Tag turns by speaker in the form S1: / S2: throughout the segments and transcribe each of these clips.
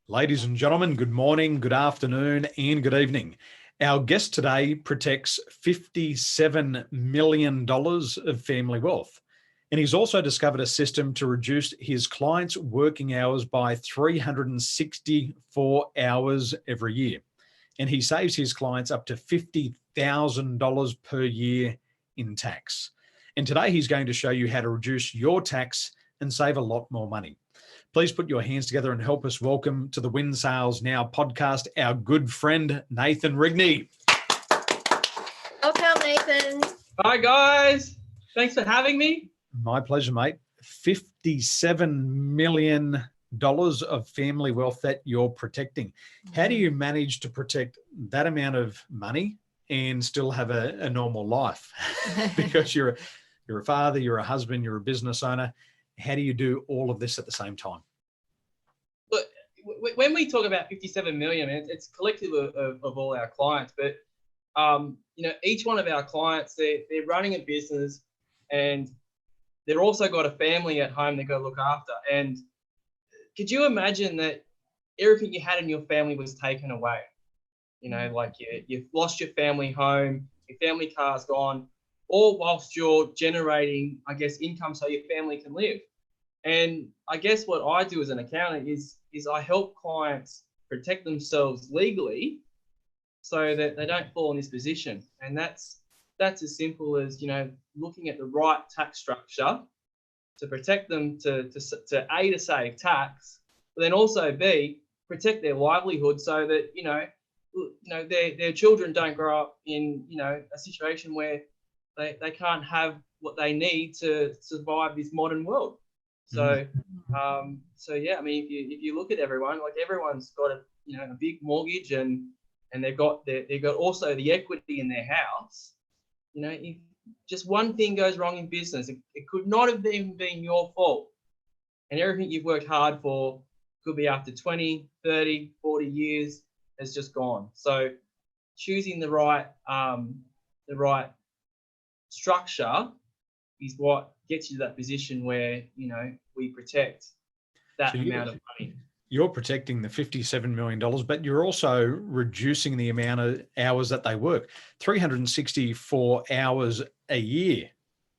S1: Ladies and gentlemen, good morning, good afternoon, and good evening. Our guest today protects $57 million of family wealth. And he's also discovered a system to reduce his clients' working hours by 364 hours every year. And he saves his clients up to $50,000 per year in tax. And today he's going to show you how to reduce your tax and save a lot more money. Please put your hands together and help us welcome to the Win Sales Now podcast, our good friend, Nathan Wriggly.
S2: Welcome, Nathan.
S3: Hi, guys. Thanks for having me.
S1: My pleasure, mate. $57 million of family wealth that you're protecting. How do you manage to protect that amount of money and still have a normal life? Because you're a father, you're a husband, you're a business owner. How do you do all of this at the same time?
S3: Look, when we talk about 57 million, it's collective of all our clients, but each one of our clients, they're running a business and they've also got a family at home they've got to look after. And could you imagine that everything you had in your family was taken away? Like you've lost your family home, your family car's gone, all whilst you're generating, income so your family can live. And I guess what I do as an accountant is I help clients protect themselves legally so that they don't fall in this position. And that's as simple as, looking at the right tax structure to protect them to A, to save tax, but then also B, protect their livelihood so that, their children don't grow up in, a situation where they can't have what they need to survive this modern world. So, if you look at everyone, like everyone's got a big mortgage and they've got also the equity in their house. If just one thing goes wrong in business, it could not have been your fault, and everything you've worked hard for could be after 20, 30, 40 years has just gone. So, choosing the right structure is what gets you to that position where we protect that amount of money.
S1: You're protecting the $57 million, but you're also reducing the amount of hours that they work. 364 hours a year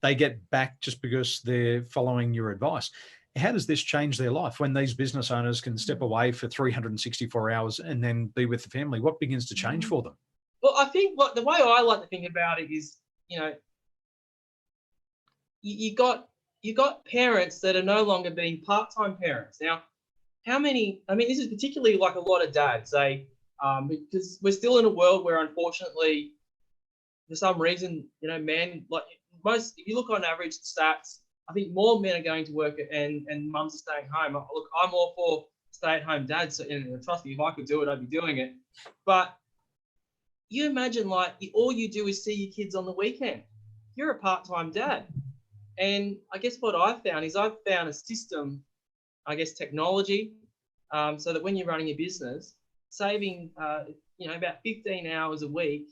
S1: they get back just because they're following your advice. How does this change their life when these business owners can step away for 364 hours and then be with the family? What begins to change for them?
S3: Well, I think the way I like to think about it is, you got parents that are no longer being part-time parents. Now, this is particularly like a lot of dads, because we're still in a world where, unfortunately, for some reason, if you look on average stats, I think more men are going to work and mums are staying home. Look, I'm all for stay-at-home dads, and trust me, if I could do it, I'd be doing it. But you imagine, all you do is see your kids on the weekend. You're a part-time dad. And I guess what I've found a system, technology, so that when you're running a business, saving, about 15 hours a week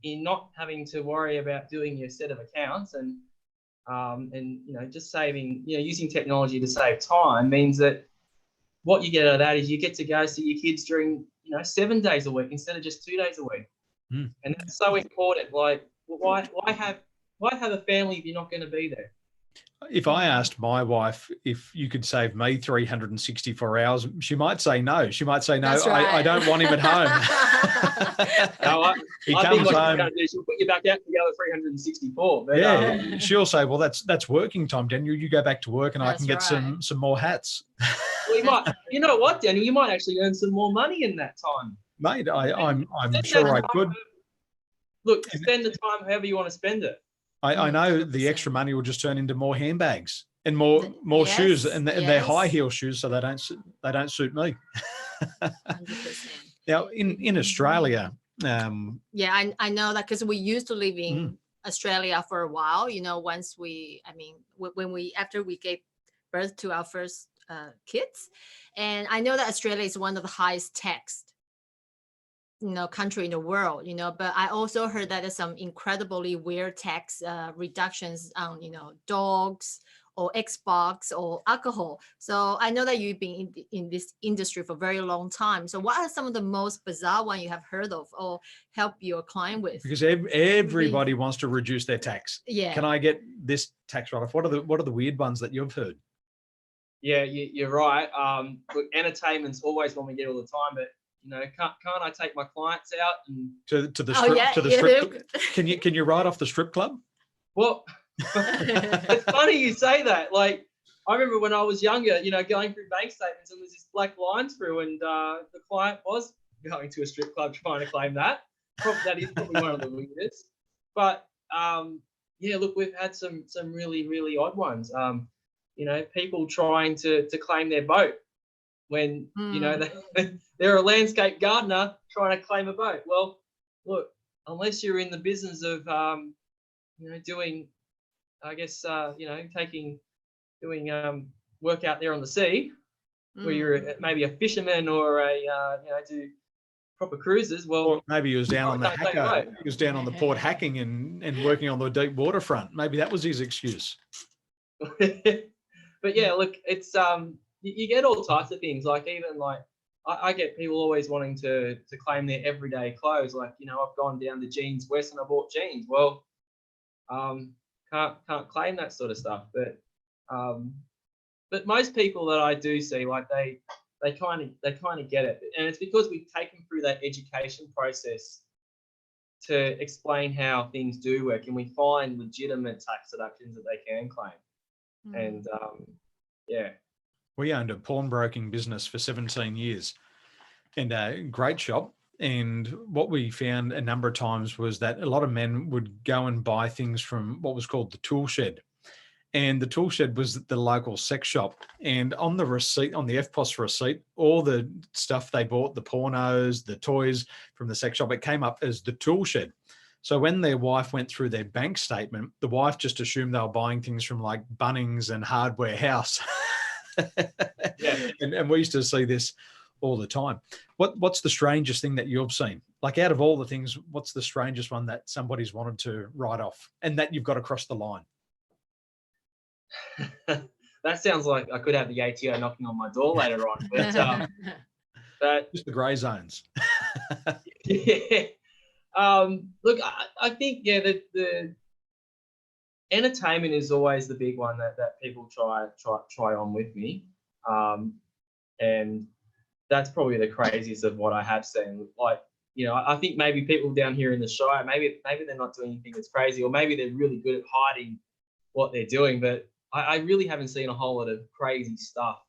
S3: in not having to worry about doing your set of accounts and just saving, using technology to save time means that what you get out of that is you get to go see your kids during, 7 days a week instead of just 2 days a week. And that's so important. Like, why have a family if you're not going to be there?
S1: If I asked my wife if you could save me 364 hours, she might say no. She might say, no, right. I don't want him at home.
S3: He comes home. She'll put you back out for the other 364. But,
S1: she'll say, well, that's working time, Daniel. You go back to work and I can get some more hats.
S3: Well, you might. You know what, Daniel? You might actually earn some more money in that time.
S1: Mate, I'm sure I could.
S3: Look, spend the time however you want to spend it.
S1: I know the extra money will just turn into more handbags and more shoes, and they're high heel shoes, so they don't suit me.
S2: 100%.
S1: Now in Australia,
S2: I know that because we used to live in Australia for a while. After we gave birth to our first kids, and I know that Australia is one of the highest taxed country in the world, but I also heard that there's some incredibly weird tax reductions on, dogs or Xbox or alcohol. So I know that you've been in this industry for a very long time. So what are some of the most bizarre one you have heard of or help your client with?
S1: Because everybody wants to reduce their tax.
S2: Yeah.
S1: Can I get this tax write-off? What are the weird ones that you've heard?
S3: Yeah, you're right. Look, entertainment's always one we get all the time, but can't I take my clients out and
S1: to the strip? Can you write off the strip club?
S3: Well, it's funny you say that. Like, I remember when I was younger, going through bank statements and there's this black line through, and the client was going to a strip club trying to claim that. That is probably one of the weirdest. But yeah, look, we've had some really, really odd ones. People trying to claim their boat when they're a landscape gardener trying to claim a boat. Well, look, unless you're in the business of doing, I guess, doing work out there on the sea, where you're maybe a fisherman or do proper cruises. Well,
S1: or maybe he was down on the Hacker. He was down on the port hacking and working on the deep waterfront. Maybe that was his excuse.
S3: But yeah, look, it's you get all types of things. Like, even like I get people always wanting to claim their everyday clothes. Like, I've gone down to Jeans West and I bought jeans. Well, can't claim that sort of stuff. But most people that I do see, like, they kind of get it, and it's because we take them through that education process to explain how things do work, and we find legitimate tax deductions that they can claim. And yeah,
S1: we owned a pawnbroking business for 17 years, and a great shop. And what we found a number of times was that a lot of men would go and buy things from what was called the tool shed. And the tool shed was the local sex shop. And on the receipt, on the FPOS receipt, all the stuff they bought, the pornos, the toys from the sex shop, it came up as the tool shed. So when their wife went through their bank statement, the wife just assumed they were buying things from like Bunnings and Hardware House.
S3: Yeah.
S1: And we used to see this all the time. What's the strangest thing that you've seen? Like, out of all the things, what's the strangest one that somebody's wanted to write off and that you've got across the line?
S3: That sounds like I could have the ATO knocking on my door later on. But
S1: Just the grey zones.
S3: Yeah. Look, I think, yeah, the entertainment is always the big one that people try on with me. And that's probably the craziest of what I have seen. Like, I think maybe people down here in the Shire, maybe they're not doing anything that's crazy, or maybe they're really good at hiding what they're doing. But I really haven't seen a whole lot of crazy stuff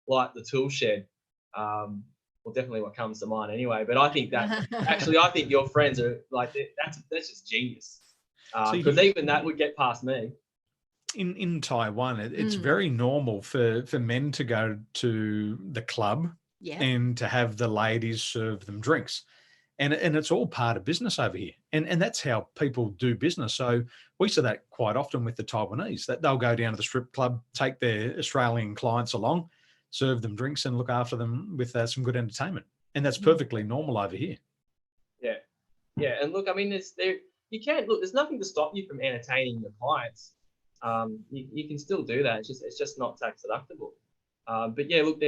S3: like the tool shed. Well, definitely what comes to mind anyway. But I think that actually, I think your friends are like, that's just genius. Because even that would get past me.
S1: In Taiwan, it's very normal for men to go to the club and to have the ladies serve them drinks. And it's all part of business over here. And that's how people do business. So we see that quite often with the Taiwanese, that they'll go down to the strip club, take their Australian clients along, serve them drinks and look after them with some good entertainment. And that's perfectly normal over here.
S3: Yeah. Yeah. And look, I mean, there's nothing to stop you from entertaining your clients. You can still do that. It's just not tax deductible. But yeah, look,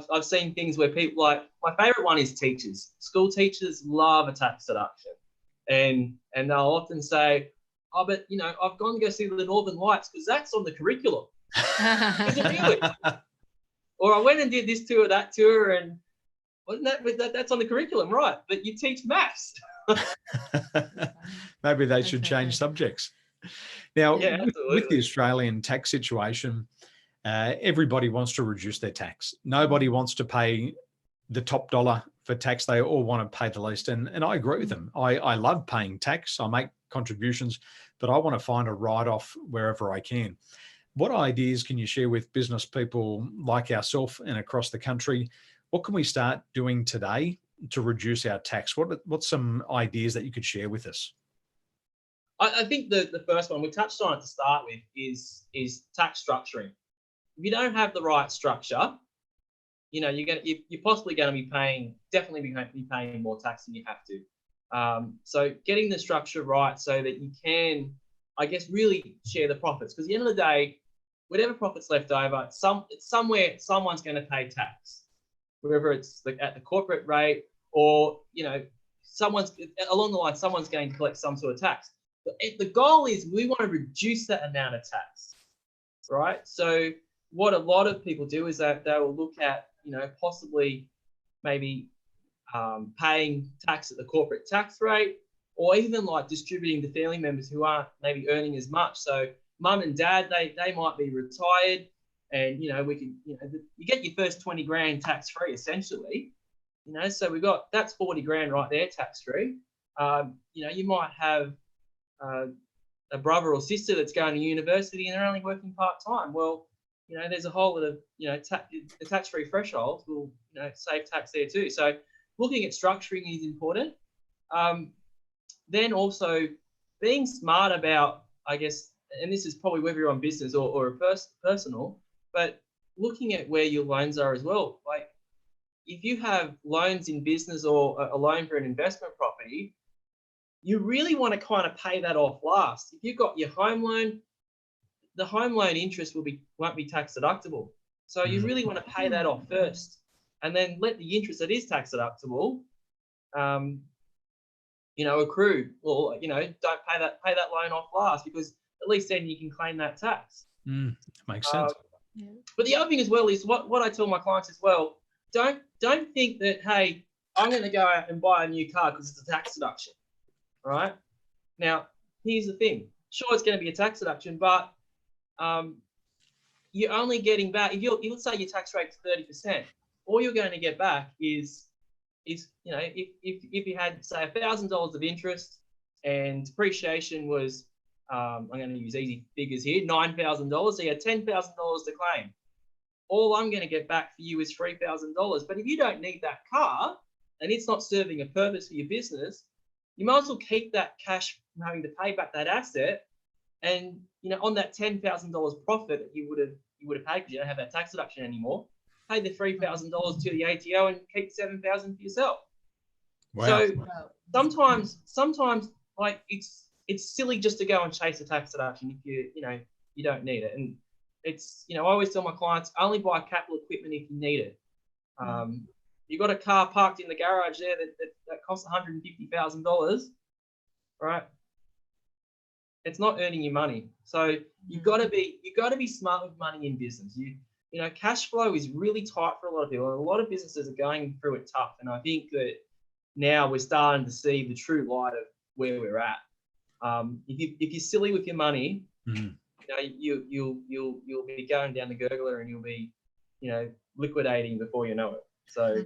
S3: I've seen things where people, like, my favorite one is teachers. School teachers love a tax deduction, and they'll often say, "Oh, but I've gone to go see the Northern Lights because that's on the curriculum." Is it really? Or I went and did this tour, that tour, and wasn't that's on the curriculum, right? But you teach maths.
S1: Maybe they should change subjects. Now,
S3: Yeah,
S1: with the Australian tax situation, everybody wants to reduce their tax. Nobody wants to pay the top dollar for tax. They all want to pay the least. And I agree with them. I love paying tax. I make contributions, but I want to find a write-off wherever I can. What ideas can you share with business people like ourselves and across the country? What can we start doing today to reduce our tax? What's some ideas that you could share with us?
S3: I think the first one we touched on it to start with is tax structuring. If you don't have the right structure, you're possibly going to be definitely paying more tax than you have to. So getting the structure right so that you can I guess, really share the profits. Because at the end of the day, whatever profits left over, somewhere someone's going to pay tax, whether it's at the corporate rate or, you know, someone's along the line, someone's going to collect some sort of tax. But the goal is we want to reduce that amount of tax, right? So what a lot of people do is that they will look at, you know, possibly maybe paying tax at the corporate tax rate, or even like distributing to family members who aren't maybe earning as much. So mum and dad, they might be retired, and, you know, we can, you know, you get your first 20 grand tax free essentially, you know, so that's 40 grand right there tax free. You know, you might have a brother or sister that's going to university and they're only working part-time. Well, you know, there's a whole lot of, you know, the tax-free thresholds will, you know, save tax there too. So looking at structuring is important. Then also being smart about, I guess, and this is probably whether you're on business or personal, but looking at where your loans are as well. Like if you have loans in business or a loan for an investment property, you really want to kind of pay that off last. If you've got your home loan, the home loan interest won't be tax deductible. So you really want to pay that off first, and then let the interest that is tax deductible, you know, accrue. Or, you know, don't pay that loan off last, because at least then you can claim that tax.
S1: Makes sense.
S3: But the other thing as well is what I tell my clients as well. Don't think that, hey, I'm going to go out and buy a new car because it's a tax deduction. Right? Now, here's the thing. Sure, it's going to be a tax deduction, but you're only getting back, let's say your tax rate's 30%, all you're going to get back is you know, if you had, say, $1,000 of interest and depreciation was, I'm going to use easy figures here, $9,000, so you had $10,000 to claim. All I'm going to get back for you is $3,000. But if you don't need that car and it's not serving a purpose for your business, you might as well keep that cash from having to pay back that asset, and, you know, on that $10,000 profit that you would have paid because you don't have that tax deduction anymore, pay the $3,000 to the ATO and keep $7,000 for yourself.
S1: Wow.
S3: So sometimes like it's silly just to go and chase a tax deduction if you don't need it. And it's, you know, I always tell my clients, only buy capital equipment if you need it. You've got a car parked in the garage there that costs $150,000, right? It's not earning you money. So you've got to be smart with money in business. You know, cash flow is really tight for a lot of people. And a lot of businesses are going through it tough. And I think that now we're starting to see the true light of where we're at. If you're silly with your money, you know, you'll be going down the gurgler, and you'll be, you know, liquidating before you know it. So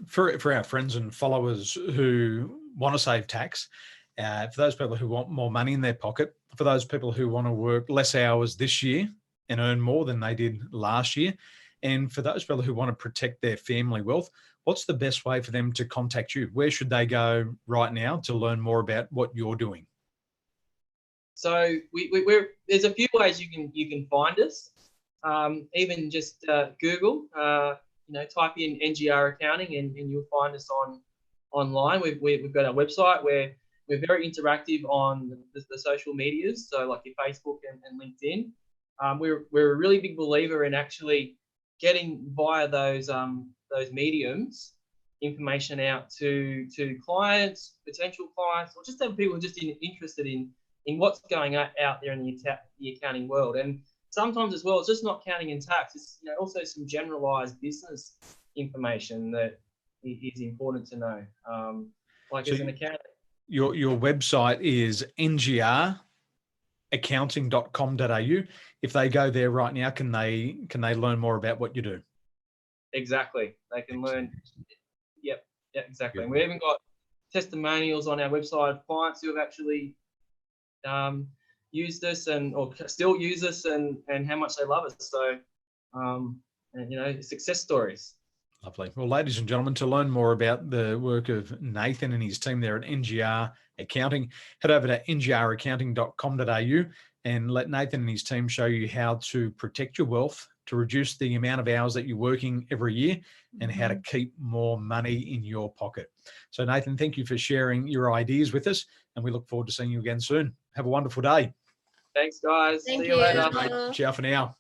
S1: for our friends and followers who want to save tax, for those people who want more money in their pocket, for those people who want to work less hours this year and earn more than they did last year, and for those people who want to protect their family wealth, what's the best way for them to contact you? Where should they go right now to learn more about what you're doing?
S3: So there's a few ways you can find us. Even just Google, you know, type in NGR Accounting and you'll find us online. We've got our website where we're very interactive on the social medias, so like your Facebook and LinkedIn. We're a really big believer in actually getting via those mediums information out to clients, potential clients, or just have people just interested in what's going out there in the accounting world. And sometimes as well, it's just not accounting and tax. It's, you know, also some generalized business information that is important to know. Like, so as an accountant.
S1: Your website is ngraccounting.com.au. If they go there right now, can they learn more about what you do? Exactly.
S3: They can learn. Yep, exactly. And we even got testimonials on our website of clients who have actually used us or still use us and how much they love us. So, and, you know, success stories.
S1: Lovely. Well, ladies and gentlemen, to learn more about the work of Nathan and his team there at NGR Accounting, head over to ngraccounting.com.au and let Nathan and his team show you how to protect your wealth, to reduce the amount of hours that you're working every year, and how to keep more money in your pocket. So, Nathan, thank you for sharing your ideas with us, and we look forward to seeing you again soon. Have a wonderful day.
S3: Thanks, guys.
S2: Thank
S3: See you later.
S2: you.
S1: Ciao for now.